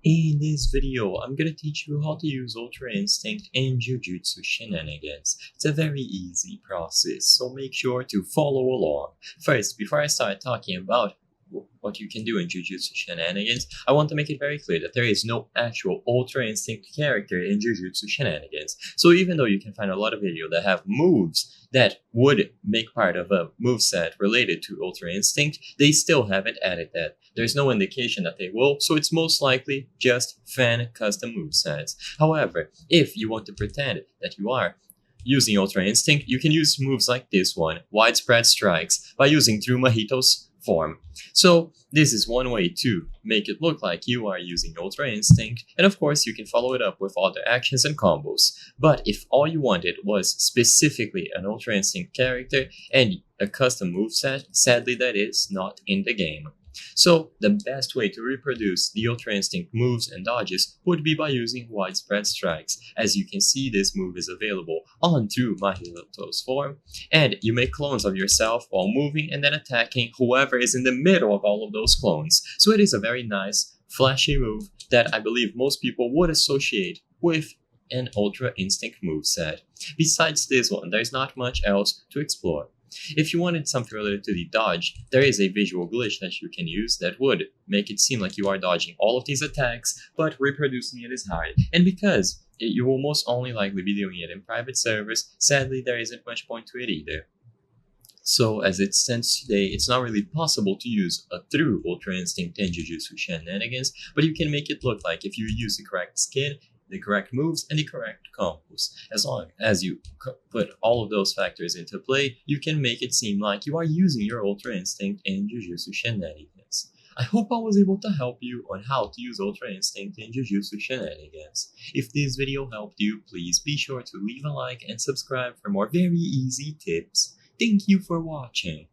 In this video, I'm gonna teach you how to use Ultra Instinct in Jujutsu Shenanigans. It's a very easy process, so make sure to follow along. First, before I start talking about what you can do in Jujutsu Shenanigans, I want to make it very clear that there is no actual Ultra Instinct character in Jujutsu Shenanigans. So even though you can find a lot of videos that have moves that would make part of a moveset related to Ultra Instinct, they still haven't added that. There's no indication that they will, so it's most likely just fan custom movesets. However, if you want to pretend that you are using Ultra Instinct, you can use moves like this one, Widespread Strikes, by using True Mahito's form. So this is one way to make it look like you are using Ultra Instinct, and of course you can follow it up with other actions and combos. But if all you wanted was specifically an Ultra Instinct character and a custom moveset, sadly that is not in the game. So the best way to reproduce the Ultra Instinct moves and dodges would be by using Widespread Strikes. As you can see, this move is available on True Mahito's form, and you make clones of yourself while moving and then attacking whoever is in the middle of all of those clones. So it is a very nice, flashy move that I believe most people would associate with an Ultra Instinct moveset. Besides this one, there's not much else to explore. If you wanted something related to the dodge, there is a visual glitch that you can use that would make it seem like you are dodging all of these attacks, but reproducing it is hard. And because you will most only likely be doing it in private servers, sadly there isn't much point to it either. So as it stands today, it's not really possible to use a true Ultra Instinct in Jujutsu Shenanigans, but you can make it look like if you use the correct skin, the correct moves, and the correct combos. As long as you put all of those factors into play, you can make it seem like you are using your Ultra Instinct in Jujutsu Shenanigans. I hope I was able to help you on how to use Ultra Instinct in Jujutsu Shenanigans. If this video helped you, please be sure to leave a like and subscribe for more very easy tips. Thank you for watching.